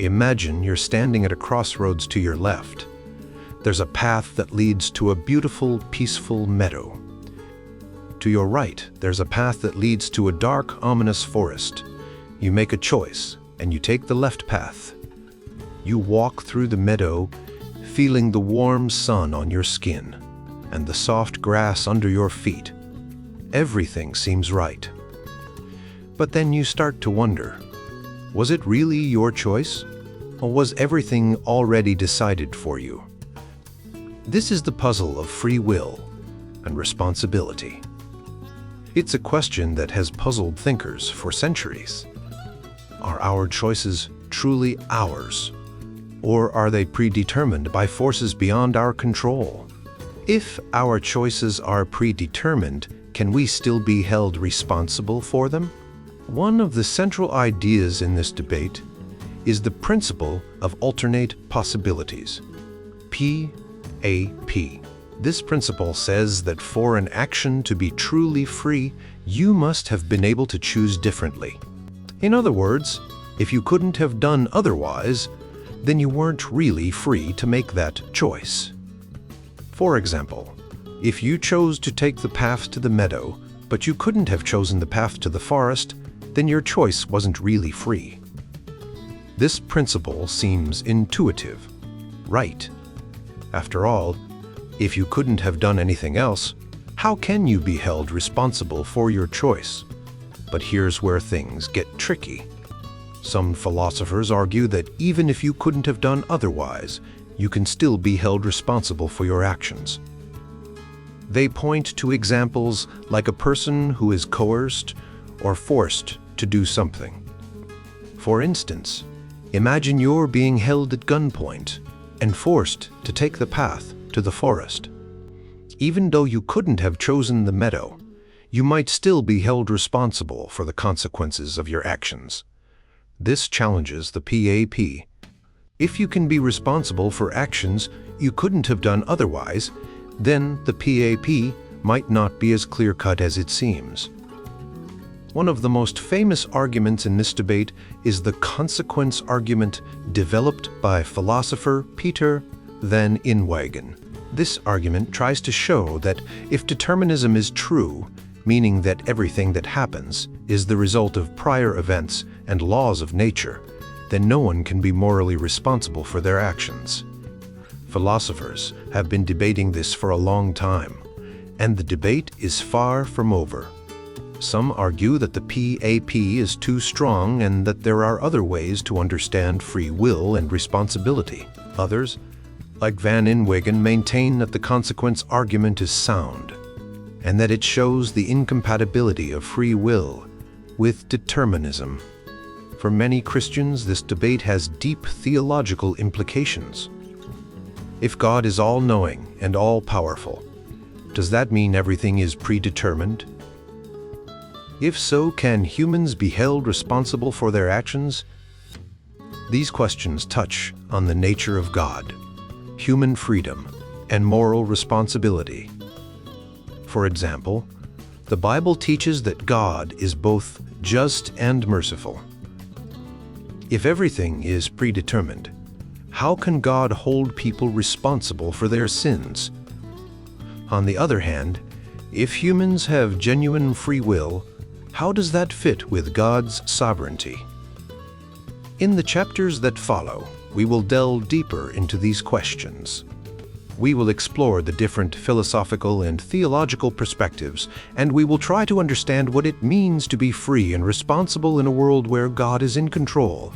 Imagine you're standing at a crossroads to your left. There's a path that leads to a beautiful, peaceful meadow. To your right, there's a path that leads to a dark, ominous forest. You make a choice, and you take the left path. You walk through the meadow, feeling the warm sun on your skin and the soft grass under your feet. Everything seems right. But then you start to wonder, was it really your choice? Or was everything already decided for you? This is the puzzle of free will and responsibility. It's a question that has puzzled thinkers for centuries. Are our choices truly ours? Or are they predetermined by forces beyond our control? If our choices are predetermined, can we still be held responsible for them? One of the central ideas in this debate is the principle of alternate possibilities, PAP. This principle says that for an action to be truly free, you must have been able to choose differently. In other words, if you couldn't have done otherwise, then you weren't really free to make that choice. For example, if you chose to take the path to the meadow, but you couldn't have chosen the path to the forest, then your choice wasn't really free. This principle seems intuitive, right? After all, if you couldn't have done anything else, how can you be held responsible for your choice? But here's where things get tricky. Some philosophers argue that even if you couldn't have done otherwise, you can still be held responsible for your actions. They point to examples like a person who is coerced or forced to do something. For instance, imagine you're being held at gunpoint and forced to take the path to the forest. Even though you couldn't have chosen the meadow, you might still be held responsible for the consequences of your actions. This challenges the PAP. If you can be responsible for actions you couldn't have done otherwise, then the PAP might not be as clear-cut as it seems. One of the most famous arguments in this debate is the consequence argument developed by philosopher Peter van Inwagen. This argument tries to show that if determinism is true, meaning that everything that happens is the result of prior events and laws of nature, then no one can be morally responsible for their actions. Philosophers have been debating this for a long time, and the debate is far from over. Some argue that the PAP is too strong and that there are other ways to understand free will and responsibility. Others, like van Inwagen, maintain that the consequence argument is sound, and that it shows the incompatibility of free will with determinism. For many Christians, this debate has deep theological implications. If God is all-knowing and all-powerful, does that mean everything is predetermined? If so, can humans be held responsible for their actions? These questions touch on the nature of God, human freedom, and moral responsibility. For example, the Bible teaches that God is both just and merciful. If everything is predetermined, how can God hold people responsible for their sins? On the other hand, if humans have genuine free will, how does that fit with God's sovereignty? In the chapters that follow, we will delve deeper into these questions. We will explore the different philosophical and theological perspectives, and we will try to understand what it means to be free and responsible in a world where God is in control.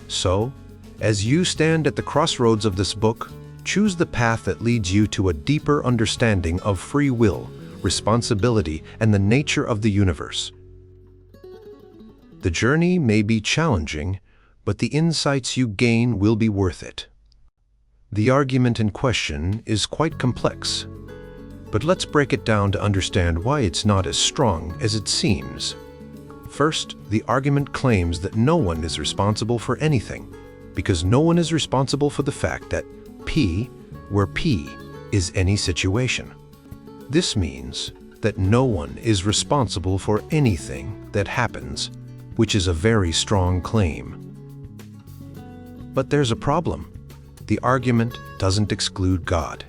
So, as you stand at the crossroads of this book, choose the path that leads you to a deeper understanding of free will, responsibility, and the nature of the universe. The journey may be challenging, but the insights you gain will be worth it. The argument in question is quite complex, but let's break it down to understand why it's not as strong as it seems. First, the argument claims that no one is responsible for anything, because no one is responsible for the fact that P, where P is any situation. This means that no one is responsible for anything that happens, which is a very strong claim. But there's a problem. The argument doesn't exclude God.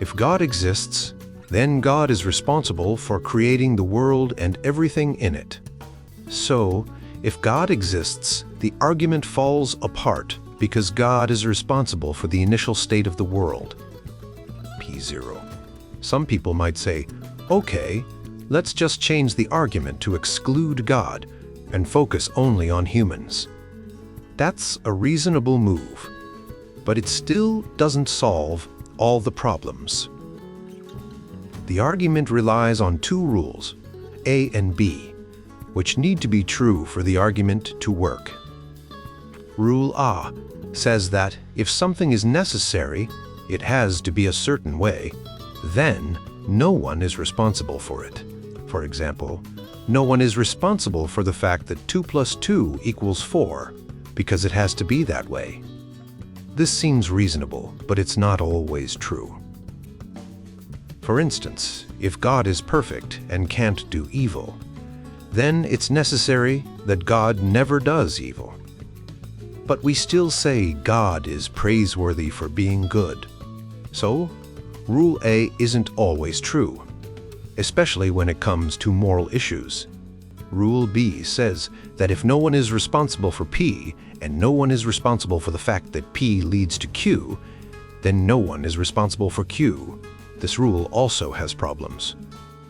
If God exists, then God is responsible for creating the world and everything in it. So, if God exists, the argument falls apart because God is responsible for the initial state of the world. P0. Some people might say, okay, let's just change the argument to exclude God and focus only on humans. That's a reasonable move, but it still doesn't solve all the problems. The argument relies on two rules, A and B, which need to be true for the argument to work. Rule A says that if something is necessary, it has to be a certain way, then no one is responsible for it. For example, no one is responsible for the fact that 2 plus 2 equals 4, because it has to be that way. This seems reasonable, but it's not always true. For instance, if God is perfect and can't do evil, then it's necessary that God never does evil. But we still say God is praiseworthy for being good. So, Rule A isn't always true, especially when it comes to moral issues. Rule B says that if no one is responsible for P, and no one is responsible for the fact that P leads to Q, then no one is responsible for Q. This rule also has problems.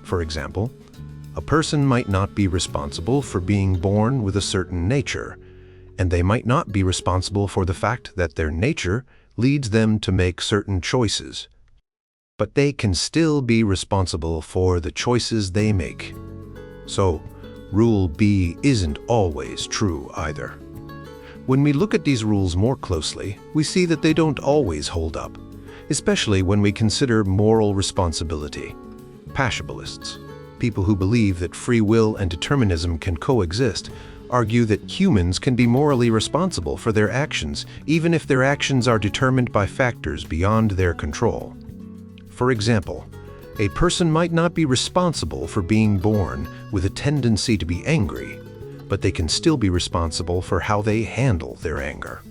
For example, a person might not be responsible for being born with a certain nature, and they might not be responsible for the fact that their nature leads them to make certain choices. But they can still be responsible for the choices they make. So, Rule B isn't always true either. When we look at these rules more closely, we see that they don't always hold up, especially when we consider moral responsibility. Passibilists, people who believe that free will and determinism can coexist, argue that humans can be morally responsible for their actions, even if their actions are determined by factors beyond their control. For example, a person might not be responsible for being born with a tendency to be angry, but they can still be responsible for how they handle their anger.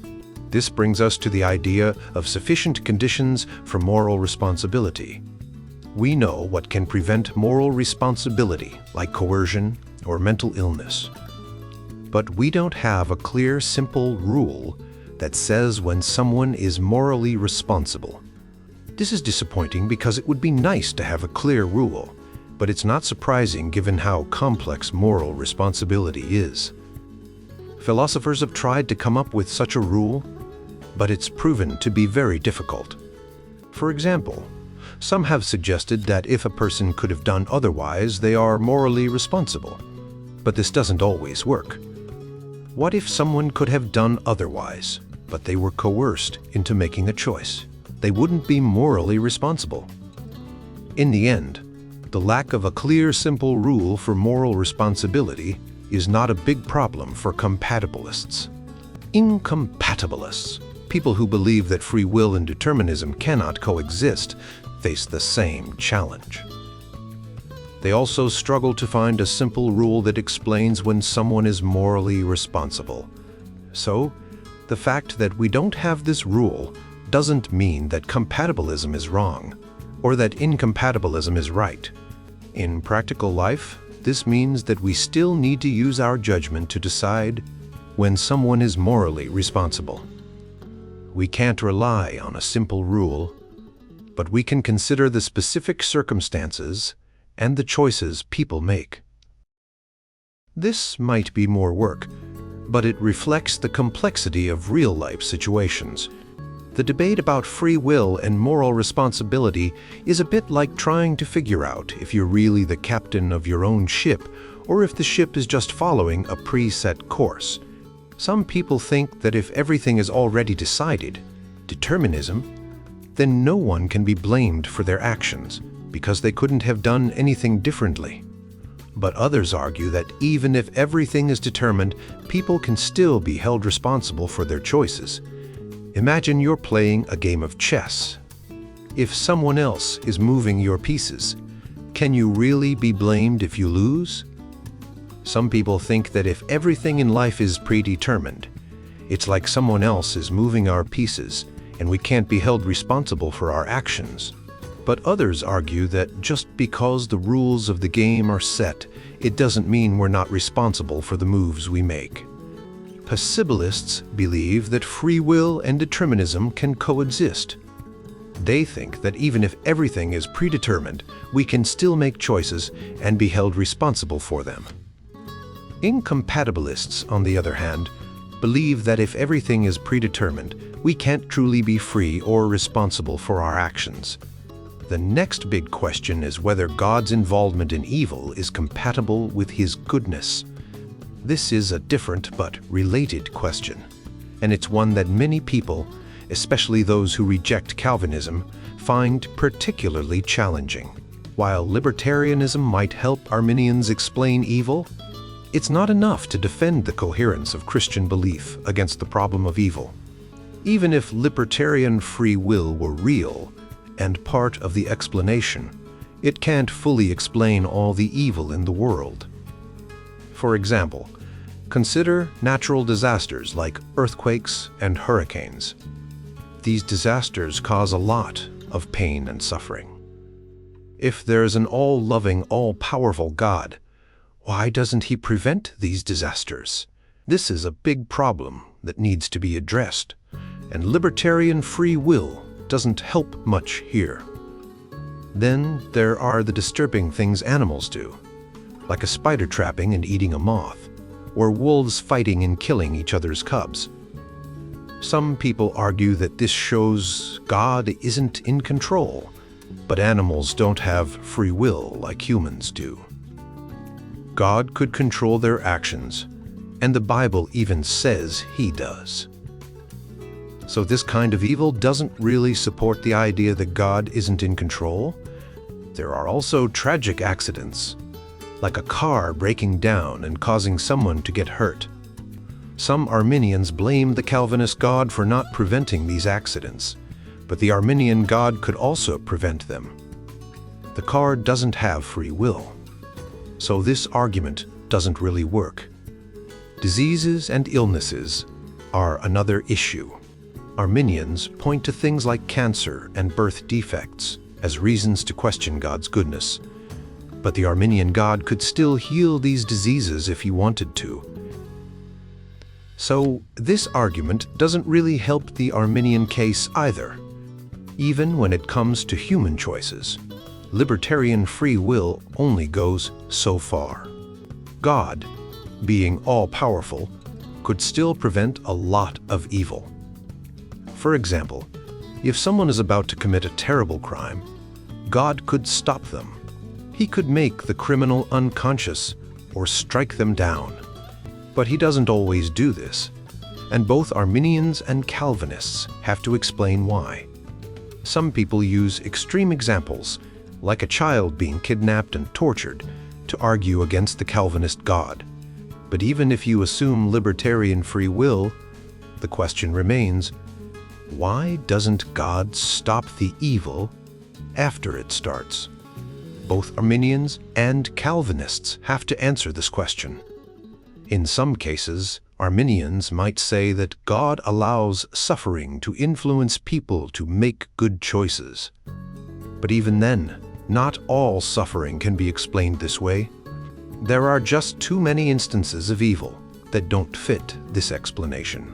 This brings us to the idea of sufficient conditions for moral responsibility. We know what can prevent moral responsibility, like coercion or mental illness. But we don't have a clear, simple rule that says when someone is morally responsible. This is disappointing because it would be nice to have a clear rule, but it's not surprising given how complex moral responsibility is. Philosophers have tried to come up with such a rule, but it's proven to be very difficult. For example, some have suggested that if a person could have done otherwise, they are morally responsible. But this doesn't always work. What if someone could have done otherwise, but they were coerced into making a choice? They wouldn't be morally responsible. In the end, the lack of a clear, simple rule for moral responsibility is not a big problem for compatibilists. Incompatibilists, people who believe that free will and determinism cannot coexist, face the same challenge. They also struggle to find a simple rule that explains when someone is morally responsible. So, the fact that we don't have this rule doesn't mean that compatibilism is wrong, or that incompatibilism is right. In practical life, this means that we still need to use our judgment to decide when someone is morally responsible. We can't rely on a simple rule, but we can consider the specific circumstances and the choices people make. This might be more work, but it reflects the complexity of real-life situations. The debate about free will and moral responsibility is a bit like trying to figure out if you're really the captain of your own ship or if the ship is just following a preset course. Some people think that if everything is already decided, determinism, then no one can be blamed for their actions because they couldn't have done anything differently. But others argue that even if everything is determined, people can still be held responsible for their choices. Imagine you're playing a game of chess. If someone else is moving your pieces, can you really be blamed if you lose? Some people think that if everything in life is predetermined, It's like someone else is moving our pieces, and we can't be held responsible for our actions. But others argue that just because the rules of the game are set, it doesn't mean we're not responsible for the moves we make. Possibilists believe that free will and determinism can coexist. They think that even if everything is predetermined, we can still make choices and be held responsible for them. Incompatibilists, on the other hand, believe that if everything is predetermined, we can't truly be free or responsible for our actions. The next big question is whether God's involvement in evil is compatible with His goodness. This is a different but related question, and it's one that many people, especially those who reject Calvinism, find particularly challenging. While libertarianism might help Arminians explain evil, it's not enough to defend the coherence of Christian belief against the problem of evil. Even if libertarian free will were real and part of the explanation, it can't fully explain all the evil in the world. For example, consider natural disasters like earthquakes and hurricanes. These disasters cause a lot of pain and suffering. If there's an all-loving, all-powerful God, why doesn't He prevent these disasters? This is a big problem that needs to be addressed, and libertarian free will doesn't help much here. Then there are the disturbing things animals do, like a spider trapping and eating a moth, or wolves fighting and killing each other's cubs. Some people argue that this shows God isn't in control, but animals don't have free will like humans do. God could control their actions, and the Bible even says He does. So this kind of evil doesn't really support the idea that God isn't in control. There are also tragic accidents, like a car breaking down and causing someone to get hurt. Some Arminians blame the Calvinist God for not preventing these accidents, but the Arminian God could also prevent them. The car doesn't have free will, so this argument doesn't really work. Diseases and illnesses are another issue. Arminians point to things like cancer and birth defects as reasons to question God's goodness. But the Arminian God could still heal these diseases if He wanted to. So this argument doesn't really help the Arminian case either. Even when it comes to human choices, libertarian free will only goes so far. God, being all-powerful, could still prevent a lot of evil. For example, if someone is about to commit a terrible crime, God could stop them. He could make the criminal unconscious or strike them down. But He doesn't always do this, and both Arminians and Calvinists have to explain why. Some people use extreme examples, like a child being kidnapped and tortured, to argue against the Calvinist God. But even if you assume libertarian free will, the question remains, why doesn't God stop the evil after it starts? Both Arminians and Calvinists have to answer this question. In some cases, Arminians might say that God allows suffering to influence people to make good choices. But even then, not all suffering can be explained this way. There are just too many instances of evil that don't fit this explanation.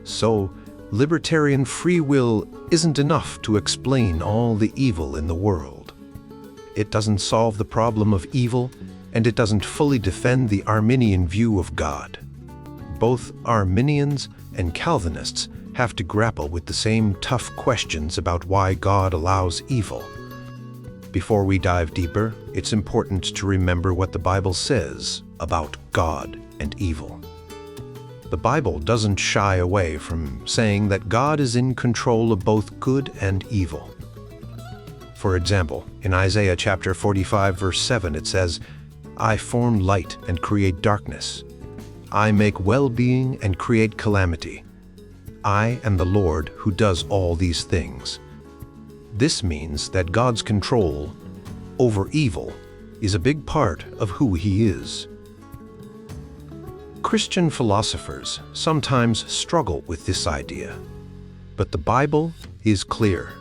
So, libertarian free will isn't enough to explain all the evil in the world. It doesn't solve the problem of evil, and it doesn't fully defend the Arminian view of God. Both Arminians and Calvinists have to grapple with the same tough questions about why God allows evil. Before we dive deeper, it's important to remember what the Bible says about God and evil. The Bible doesn't shy away from saying that God is in control of both good and evil. For example, in Isaiah chapter 45, verse 7, it says, "I form light and create darkness. I make well-being and create calamity. I am the Lord who does all these things." This means that God's control over evil is a big part of who He is. Christian philosophers sometimes struggle with this idea, but the Bible is clear.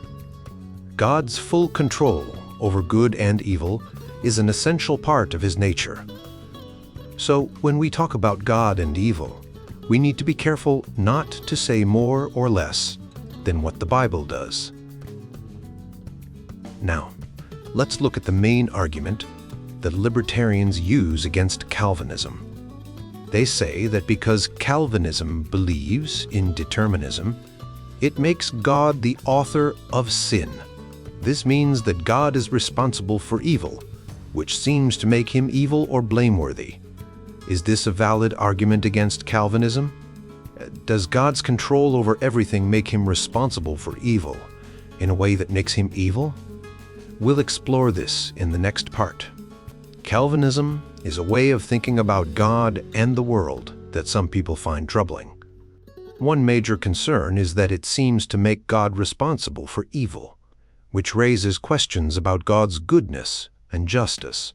God's full control over good and evil is an essential part of his nature. So when we talk about God and evil, we need to be careful not to say more or less than what the Bible does. Now, let's look at the main argument that libertarians use against Calvinism. They say that because Calvinism believes in determinism, it makes God the author of sin. This means that God is responsible for evil, which seems to make him evil or blameworthy. Is this a valid argument against Calvinism? Does God's control over everything make him responsible for evil in a way that makes him evil? We'll explore this in the next part. Calvinism is a way of thinking about God and the world that some people find troubling. One major concern is that it seems to make God responsible for evil, which raises questions about God's goodness and justice.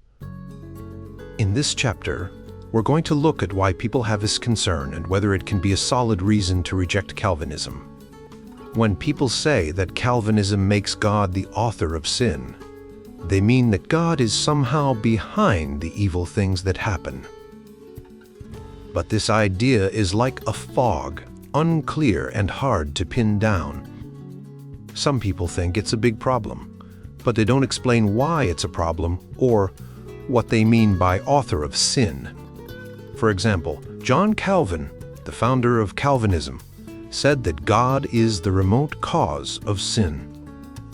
In this chapter, we're going to look at why people have this concern and whether it can be a solid reason to reject Calvinism. When people say that Calvinism makes God the author of sin, they mean that God is somehow behind the evil things that happen. But this idea is like a fog, unclear and hard to pin down. Some people think it's a big problem, but they don't explain why it's a problem or what they mean by author of sin. For example, John Calvin, the founder of Calvinism, said that God is the remote cause of sin,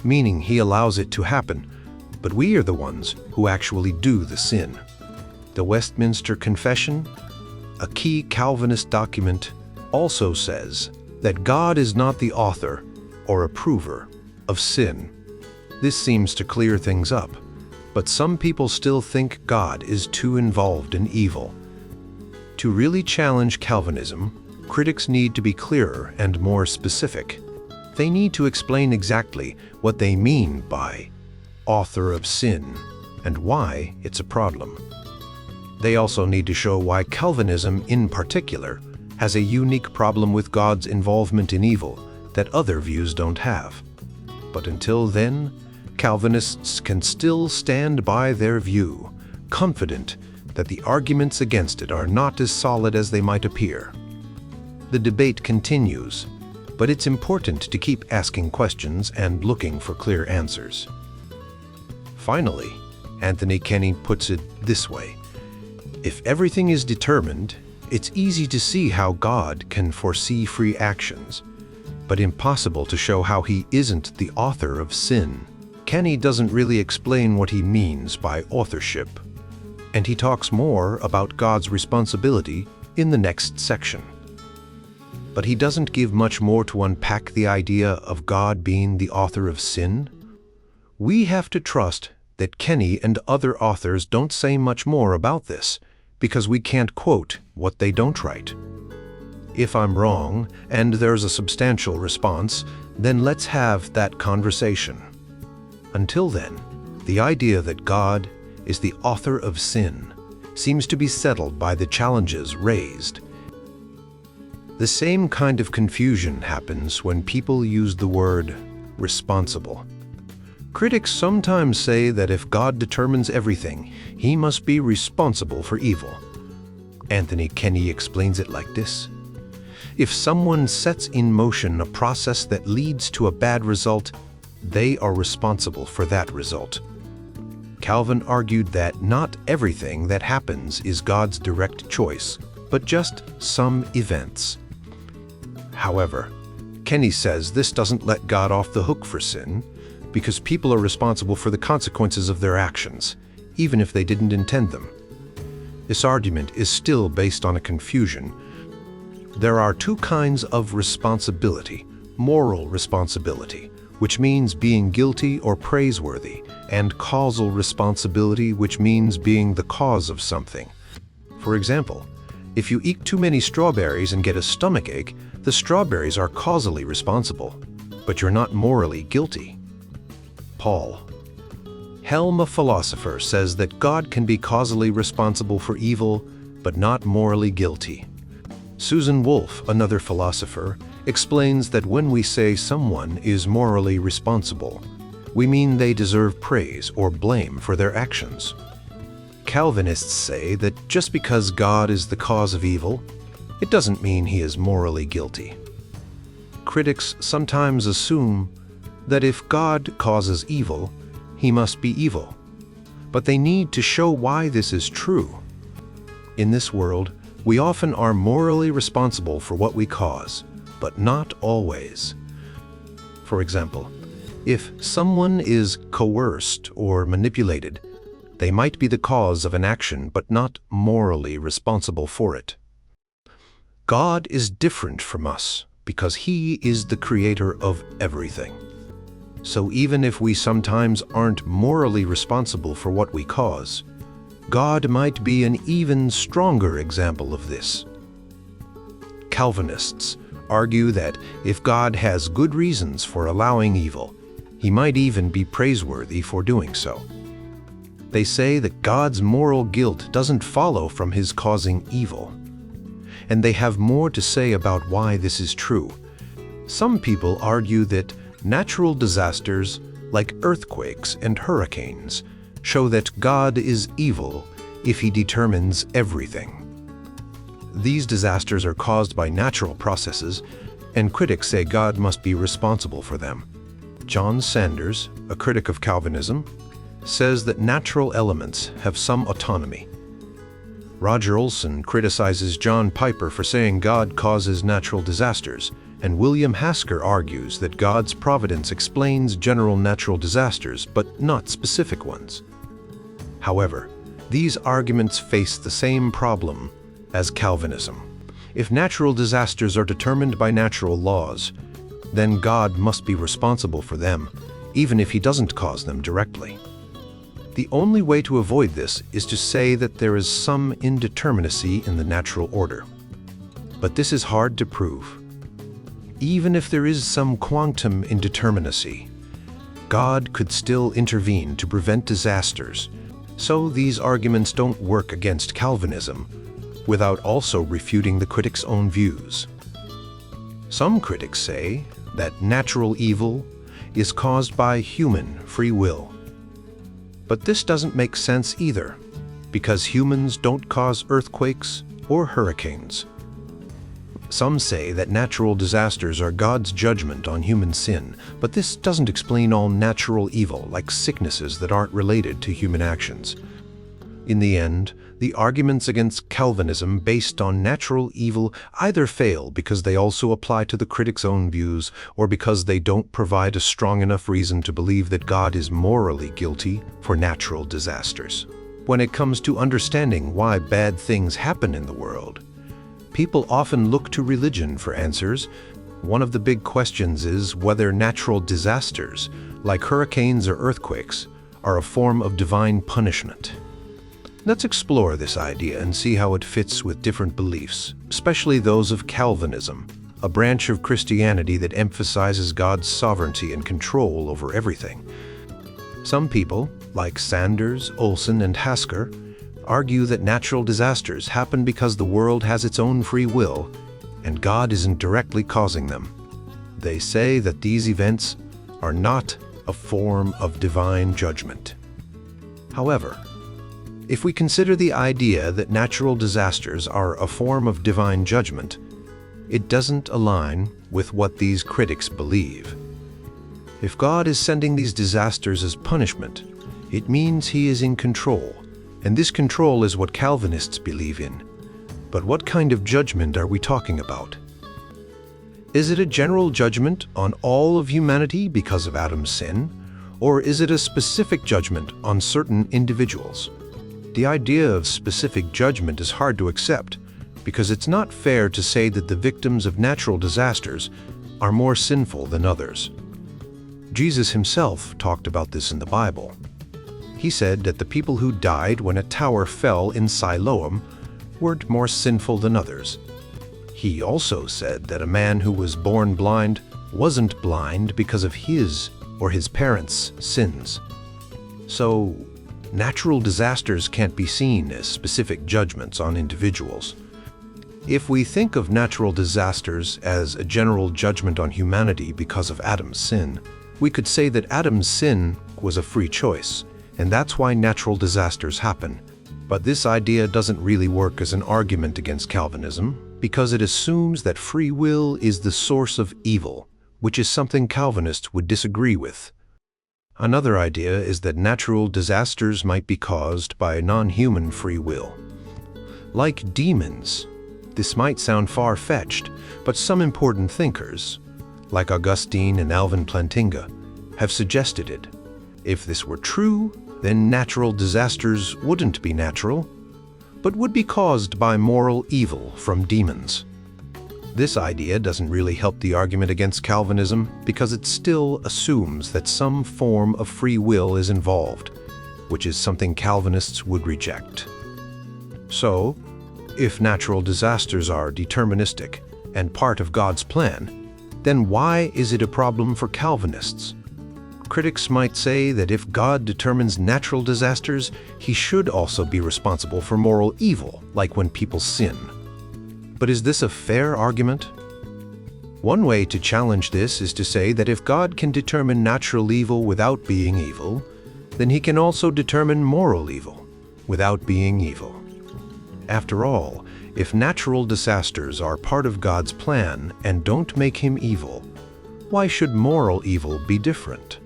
meaning he allows it to happen, but we are the ones who actually do the sin. The Westminster Confession, a key Calvinist document, also says that God is not the author or approver of sin. This seems to clear things up, but some people still think God is too involved in evil. To really challenge Calvinism, critics need to be clearer and more specific. They need to explain exactly what they mean by author of sin and why it's a problem. They also need to show why Calvinism in particular has a unique problem with God's involvement in evil that other views don't have. But until then, Calvinists can still stand by their view, confident that the arguments against it are not as solid as they might appear. The debate continues, but it's important to keep asking questions and looking for clear answers. Finally, Anthony Kenny puts it this way: if everything is determined, it's easy to see how God can foresee free actions, but impossible to show how he isn't the author of sin. Kenny doesn't really explain what he means by authorship, and he talks more about God's responsibility in the next section. But he doesn't give much more to unpack the idea of God being the author of sin. We have to trust that Kenny and other authors don't say much more about this, because we can't quote what they don't write. If I'm wrong, and there's a substantial response, then let's have that conversation. Until then, the idea that God is the author of sin seems to be settled by the challenges raised. The same kind of confusion happens when people use the word responsible. Critics sometimes say that if God determines everything, he must be responsible for evil. Anthony Kenny explains it like this: if someone sets in motion a process that leads to a bad result, they are responsible for that result. Calvin argued that not everything that happens is God's direct choice, but just some events. However, Kenny says this doesn't let God off the hook for sin, because people are responsible for the consequences of their actions, even if they didn't intend them. This argument is still based on a confusion. There are two kinds of responsibility: moral responsibility, which means being guilty or praiseworthy, and causal responsibility, which means being the cause of something. For example, if you eat too many strawberries and get a stomachache, the strawberries are causally responsible, but you're not morally guilty. Paul. Helm, a philosopher, says that God can be causally responsible for evil, but not morally guilty. Susan Wolf, another philosopher, explains that when we say someone is morally responsible, we mean they deserve praise or blame for their actions. Calvinists say that just because God is the cause of evil, it doesn't mean he is morally guilty. Critics sometimes assume that if God causes evil, he must be evil. But they need to show why this is true. In this world, we often are morally responsible for what we cause, but not always. For example, if someone is coerced or manipulated, they might be the cause of an action but not morally responsible for it. God is different from us because he is the creator of everything. So even if we sometimes aren't morally responsible for what we cause, God might be an even stronger example of this. Calvinists argue that if God has good reasons for allowing evil, he might even be praiseworthy for doing so. They say that God's moral guilt doesn't follow from his causing evil. And they have more to say about why this is true. Some people argue that natural disasters, like earthquakes and hurricanes, show that God is evil if he determines everything. These disasters are caused by natural processes, and critics say God must be responsible for them. John Sanders, a critic of Calvinism, says that natural elements have some autonomy. Roger Olson criticizes John Piper for saying God causes natural disasters, and William Hasker argues that God's providence explains general natural disasters, but not specific ones. However, these arguments face the same problem as Calvinism. If natural disasters are determined by natural laws, then God must be responsible for them, even if he doesn't cause them directly. The only way to avoid this is to say that there is some indeterminacy in the natural order. But this is hard to prove. Even if there is some quantum indeterminacy, God could still intervene to prevent disasters, so these arguments don't work against Calvinism without also refuting the critic's own views. Some critics say that natural evil is caused by human free will. But this doesn't make sense either, because humans don't cause earthquakes or hurricanes. Some say that natural disasters are God's judgment on human sin, but this doesn't explain all natural evil, like sicknesses that aren't related to human actions. In the end, the arguments against Calvinism based on natural evil either fail because they also apply to the critic's own views, or because they don't provide a strong enough reason to believe that God is morally guilty for natural disasters. When it comes to understanding why bad things happen in the world, people often look to religion for answers. One of the big questions is whether natural disasters, like hurricanes or earthquakes, are a form of divine punishment. Let's explore this idea and see how it fits with different beliefs, especially those of Calvinism, a branch of Christianity that emphasizes God's sovereignty and control over everything. Some people, like Sanders, Olson, and Hasker, argue that natural disasters happen because the world has its own free will, and God isn't directly causing them. They say that these events are not a form of divine judgment. However, if we consider the idea that natural disasters are a form of divine judgment, it doesn't align with what these critics believe. If God is sending these disasters as punishment, it means he is in control, and this control is what Calvinists believe in. But what kind of judgment are we talking about? Is it a general judgment on all of humanity because of Adam's sin, or is it a specific judgment on certain individuals? The idea of specific judgment is hard to accept because it's not fair to say that the victims of natural disasters are more sinful than others. Jesus himself talked about this in the Bible. He said that the people who died when a tower fell in Siloam weren't more sinful than others. He also said that a man who was born blind wasn't blind because of his or his parents' sins. So, natural disasters can't be seen as specific judgments on individuals. If we think of natural disasters as a general judgment on humanity because of Adam's sin, we could say that Adam's sin was a free choice, and that's why natural disasters happen. But this idea doesn't really work as an argument against Calvinism, because it assumes that free will is the source of evil, which is something Calvinists would disagree with. Another idea is that natural disasters might be caused by non-human free will. Like demons, this might sound far-fetched, but some important thinkers, like Augustine and Alvin Plantinga, have suggested it. If this were true, then natural disasters wouldn't be natural, but would be caused by moral evil from demons. This idea doesn't really help the argument against Calvinism because it still assumes that some form of free will is involved, which is something Calvinists would reject. So, if natural disasters are deterministic and part of God's plan, then why is it a problem for Calvinists? Critics might say that if God determines natural disasters, he should also be responsible for moral evil, like when people sin. But is this a fair argument? One way to challenge this is to say that if God can determine natural evil without being evil, then he can also determine moral evil without being evil. After all, if natural disasters are part of God's plan and don't make him evil, why should moral evil be different?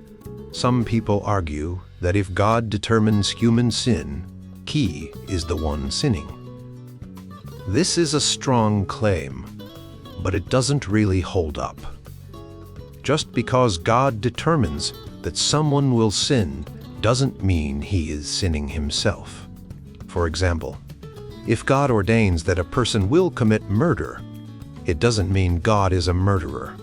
Some people argue that if God determines human sin, he is the one sinning. This is a strong claim, but it doesn't really hold up. Just because God determines that someone will sin doesn't mean he is sinning himself. For example, if God ordains that a person will commit murder, it doesn't mean God is a murderer.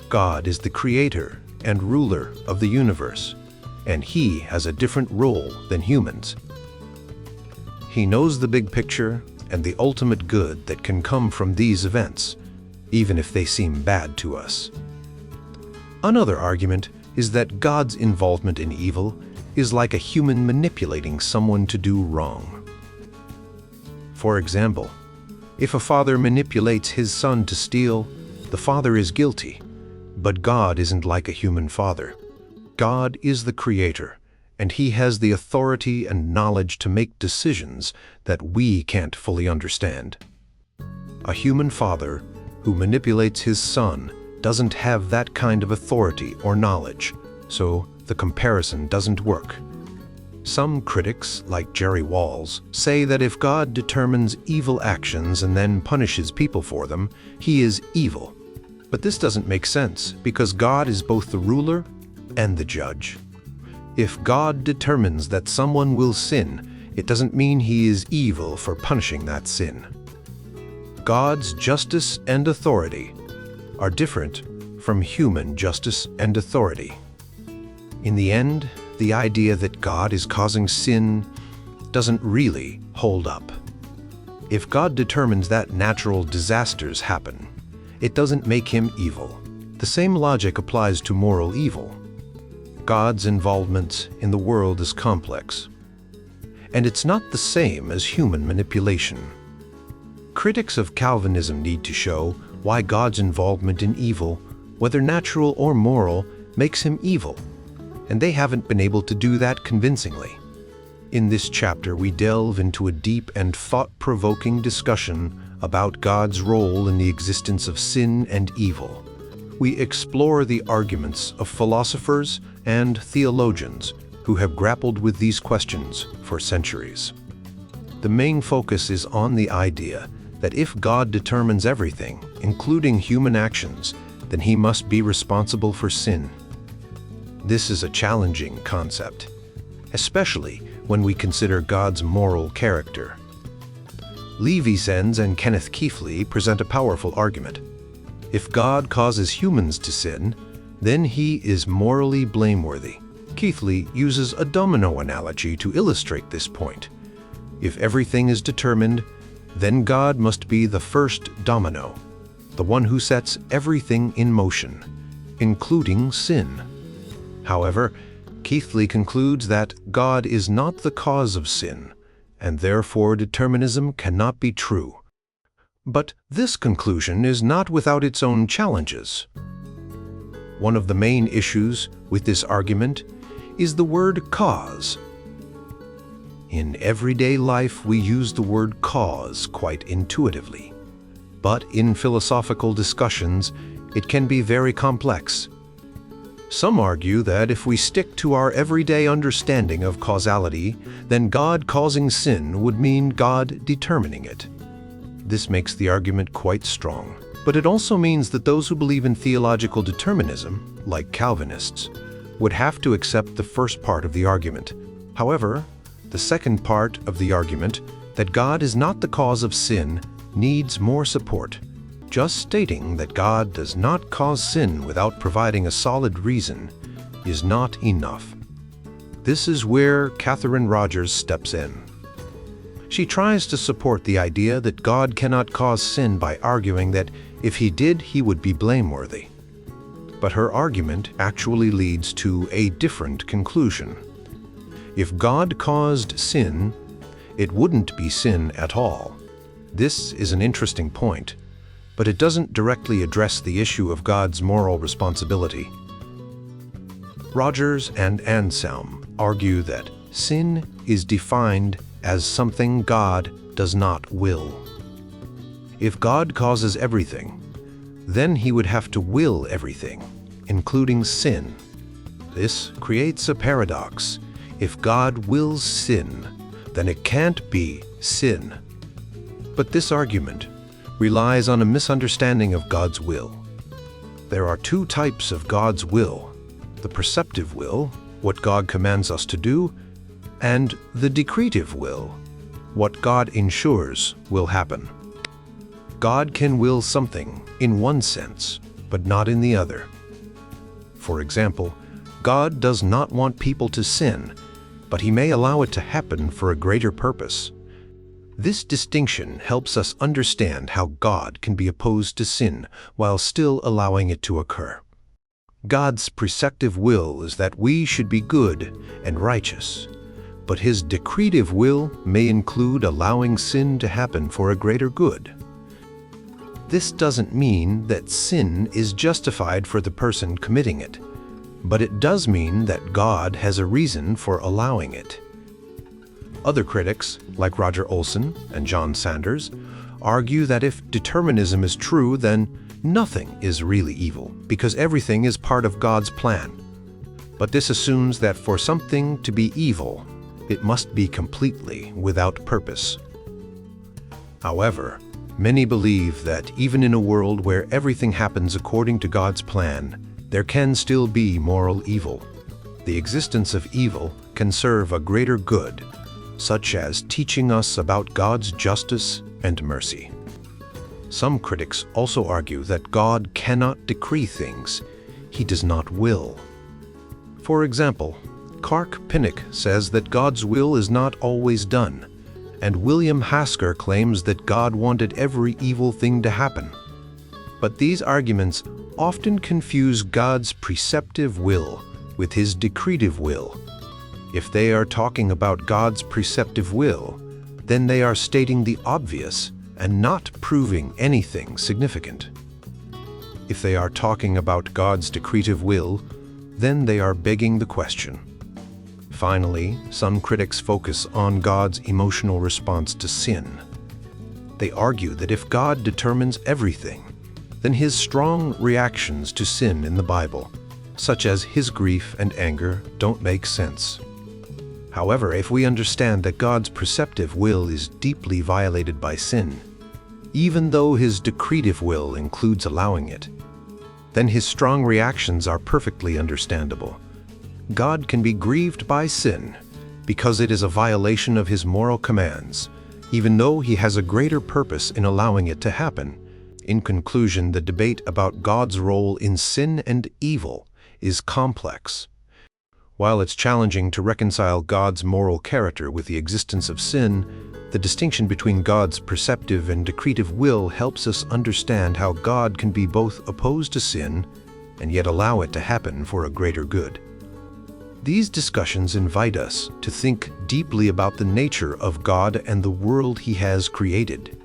God is the creator and ruler of the universe, and he has a different role than humans. He knows the big picture and the ultimate good that can come from these events, even if they seem bad to us. Another argument is that God's involvement in evil is like a human manipulating someone to do wrong. For example, if a father manipulates his son to steal, the father is guilty, but God isn't like a human father. God is the creator, and he has the authority and knowledge to make decisions that we can't fully understand. A human father who manipulates his son doesn't have that kind of authority or knowledge, so the comparison doesn't work. Some critics, like Jerry Walls, say that if God determines evil actions and then punishes people for them, he is evil. But this doesn't make sense because God is both the ruler and the judge. If God determines that someone will sin, it doesn't mean he is evil for punishing that sin. God's justice and authority are different from human justice and authority. In the end, the idea that God is causing sin doesn't really hold up. If God determines that natural disasters happen, it doesn't make him evil. The same logic applies to moral evil. God's involvement in the world is complex, and it's not the same as human manipulation. Critics of Calvinism need to show why God's involvement in evil, whether natural or moral, makes him evil, and they haven't been able to do that convincingly. In this chapter, we delve into a deep and thought-provoking discussion about God's role in the existence of sin and evil. We explore the arguments of philosophers and theologians who have grappled with these questions for centuries. The main focus is on the idea that if God determines everything, including human actions, then he must be responsible for sin. This is a challenging concept, especially when we consider God's moral character. Lee Wiesens and Kenneth Keithley present a powerful argument. If God causes humans to sin, then he is morally blameworthy. Keithley uses a domino analogy to illustrate this point. If everything is determined, then God must be the first domino, the one who sets everything in motion, including sin. However, Keithley concludes that God is not the cause of sin, and therefore determinism cannot be true. But this conclusion is not without its own challenges. One of the main issues with this argument is the word cause. In everyday life, we use the word cause quite intuitively. But in philosophical discussions, it can be very complex. Some argue that if we stick to our everyday understanding of causality, then God causing sin would mean God determining it. This makes the argument quite strong. But it also means that those who believe in theological determinism, like Calvinists, would have to accept the first part of the argument. However, the second part of the argument, that God is not the cause of sin, needs more support. Just stating that God does not cause sin without providing a solid reason is not enough. This is where Catherine Rogers steps in. She tries to support the idea that God cannot cause sin by arguing that if he did, he would be blameworthy. But her argument actually leads to a different conclusion. If God caused sin, it wouldn't be sin at all. This is an interesting point, but it doesn't directly address the issue of God's moral responsibility. Rogers and Anselm argue that sin is defined as something God does not will. If God causes everything, then he would have to will everything, including sin. This creates a paradox. If God wills sin, then it can't be sin. But this argument relies on a misunderstanding of God's will. There are two types of God's will: the preceptive will, what God commands us to do, and the decretive will, what God ensures will happen. God can will something in one sense, but not in the other. For example, God does not want people to sin, but he may allow it to happen for a greater purpose. This distinction helps us understand how God can be opposed to sin while still allowing it to occur. God's preceptive will is that we should be good and righteous, but his decretive will may include allowing sin to happen for a greater good. This doesn't mean that sin is justified for the person committing it, but it does mean that God has a reason for allowing it. Other critics, like Roger Olson and John Sanders, argue that if determinism is true, then nothing is really evil, because everything is part of God's plan. But this assumes that for something to be evil, it must be completely without purpose. However, many believe that even in a world where everything happens according to God's plan, there can still be moral evil. The existence of evil can serve a greater good, such as teaching us about God's justice and mercy. Some critics also argue that God cannot decree things he does not will. For example, Clark Pinnock says that God's will is not always done, and William Hasker claims that God wanted every evil thing to happen. But these arguments often confuse God's preceptive will with his decretive will. If they are talking about God's preceptive will, then they are stating the obvious and not proving anything significant. If they are talking about God's decretive will, then they are begging the question. Finally, some critics focus on God's emotional response to sin. They argue that if God determines everything, then his strong reactions to sin in the Bible, such as his grief and anger, don't make sense. However, if we understand that God's preceptive will is deeply violated by sin, even though his decretive will includes allowing it, then his strong reactions are perfectly understandable. God can be grieved by sin because it is a violation of his moral commands, even though he has a greater purpose in allowing it to happen. In conclusion, the debate about God's role in sin and evil is complex. While it's challenging to reconcile God's moral character with the existence of sin, the distinction between God's preceptive and decretive will helps us understand how God can be both opposed to sin and yet allow it to happen for a greater good. These discussions invite us to think deeply about the nature of God and the world he has created.